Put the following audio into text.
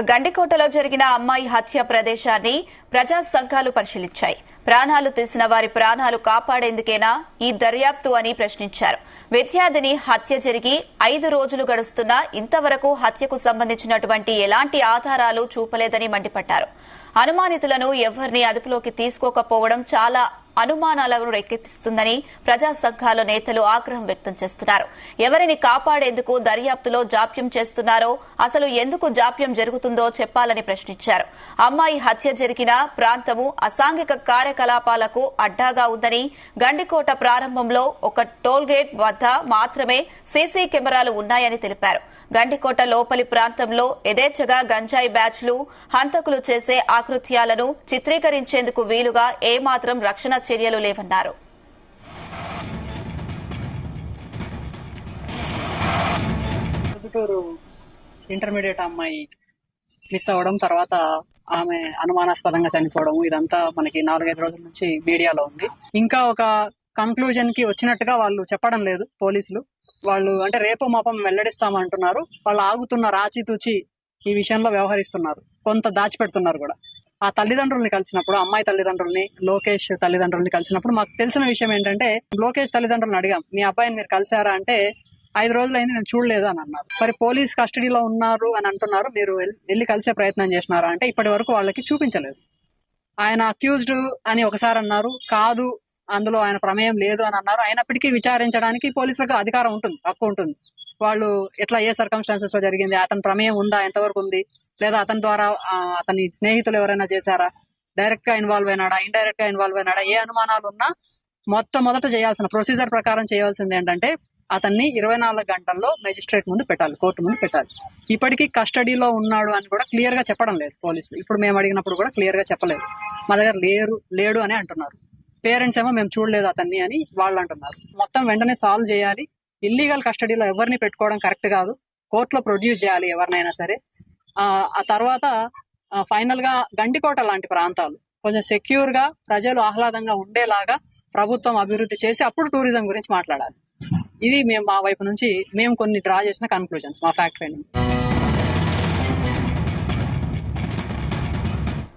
గండికోటలో జరిగిన అమ్మాయి హత్య ప్రదేశాన్ని ప్రజా సంఘాలు పరిశీలించాయి. ప్రాణాలు తీసిన వారి ప్రాణాలు కాపాడేందుకేనా ఈ దర్యాప్తు అని ప్రశ్నించారు. విద్యార్థిని హత్య జరిగి 5 రోజులు గడుస్తున్నా ఇంతవరకు హత్యకు సంబంధించినటువంటి ఎలాంటి ఆధారాలు చూపలేదని మండిపడ్డారు. అనుమానితులను ఎవరిని అదుపులోకి తీసుకోకపోవడం చాలా అనుమానాలను రేకెత్తిస్తుందని ప్రజా సంఘాల నేతలు ఆగ్రహం వ్యక్తం చేస్తున్నారు. ఎవరిని కాపాడేందుకు దర్యాప్తులో జాప్యం చేస్తున్నారో, అసలు ఎందుకు జాప్యం జరుగుతుందో చెప్పాలని ప్రశ్నించారు. అమ్మాయి హత్య జరిగిన ప్రాంతము అసాంఘిక కార్యకలాపాలకు అడ్డాగా ఉందని, గండికోట ప్రారంభంలో ఒక టోల్గేట్ వద్ద మాత్రమే సీసీ కెమెరాలు ఉన్నాయని తెలిపారు. గండికోట లోపలి ప్రాంతంలో యథేచ్ఛగా గంజాయి బ్యాచ్లు, హంతకులు చేసే ఆకృత్యాలను చిత్రీకరించేందుకు వీలుగా ఏమాత్రం రక్షణ చర్యలు లేవన్నారు. ఇంటర్మీడియట్ అమ్మాయి మిస్ అవ్వడం, తర్వాత ఆమె అనుమానాస్పదంగా చనిపోవడం, ఇదంతా మనకి 4-5 రోజుల నుంచి మీడియాలో ఉంది. ఇంకా ఒక కంక్లూజన్ కి వచ్చినట్టుగా వాళ్ళు చెప్పడం లేదు పోలీసులు. వాళ్ళు అంటే రేపు మాపం వెల్లడిస్తామంటున్నారు. వాళ్ళు ఆగుతున్నారు, ఆచితూచి ఈ విషయంలో వ్యవహరిస్తున్నారు, కొంత దాచిపెడుతున్నారు కూడా. ఆ తల్లిదండ్రుల్ని కలిసినప్పుడు, అమ్మాయి తల్లిదండ్రుల్ని, లోకేష్ తల్లిదండ్రుల్ని కలిసినప్పుడు మాకు తెలిసిన విషయం ఏంటంటే, లోకేష్ తల్లిదండ్రులను అడిగాం, మీ అబ్బాయిని మీరు కలిసారా అంటే 5 రోజులైంది నేను చూడలేదు అని అన్నారు. మరి పోలీస్ కస్టడీలో ఉన్నారు అని అంటున్నారు, మీరు వెళ్ళి కలిసే ప్రయత్నం చేసినారా అంటే ఇప్పటి వరకు వాళ్ళకి చూపించలేదు. ఆయన అక్యూజ్డ్ అని ఒకసారి అన్నారు, కాదు అందులో ఆయన ప్రమేయం లేదు అని అన్నారు. అయినప్పటికీ విచారించడానికి పోలీసులకు అధికారం ఉంటుంది, హక్కు ఉంటుంది. వాళ్ళు ఎట్లా, ఏ సర్కమ్స్టాన్సెస్ లో జరిగింది, అతని ప్రమేయం ఉందా, ఎంతవరకు ఉంది, లేదా అతని ద్వారా అతని స్నేహితులు ఎవరైనా చేశారా, డైరెక్ట్ గా ఇన్వాల్వ్ అయినాడా, ఇండైరెక్ట్ గా ఇన్వాల్వ్ అయినాడా, ఏ అనుమానాలు ఉన్నా మొట్టమొదట చేయాల్సిన ప్రొసీజర్ ప్రకారం చేయాల్సింది ఏంటంటే అతన్ని 24 గంటల్లో మెజిస్ట్రేట్ ముందు పెట్టాలి, కోర్టు ముందు పెట్టాలి. ఇప్పటికీ కస్టడీలో ఉన్నాడు అని కూడా క్లియర్ గా చెప్పడం లేదు పోలీసులు. ఇప్పుడు మేము అడిగినప్పుడు కూడా క్లియర్ గా చెప్పలేదు, మా దగ్గర లేడు అని అంటున్నారు. పేరెంట్స్ ఏమో మేము చూడలేదు అతన్ని అని వాళ్ళు అంటున్నారు. మొత్తం వెంటనే సాల్వ్ చేయాలి. ఇల్లీగల్ కస్టడీలో ఎవరిని పెట్టుకోవడం కరెక్ట్ కాదు, కోర్టులో ప్రొడ్యూస్ చేయాలి ఎవరినైనా సరే. ఆ తర్వాత ఫైనల్ గా గండికోట లాంటి ప్రాంతాలు కొంచెం సెక్యూర్ గా, ప్రజలు ఆహ్లాదంగా ఉండేలాగా ప్రభుత్వం అభివృద్ధి చేసి అప్పుడు టూరిజం గురించి మాట్లాడాలి. ఇది మేము మా వైపు నుంచి మేము కొన్ని డ్రా చేసిన కన్క్లూజన్స్, మా ఫ్యాక్ట్ ఫైండింగ్.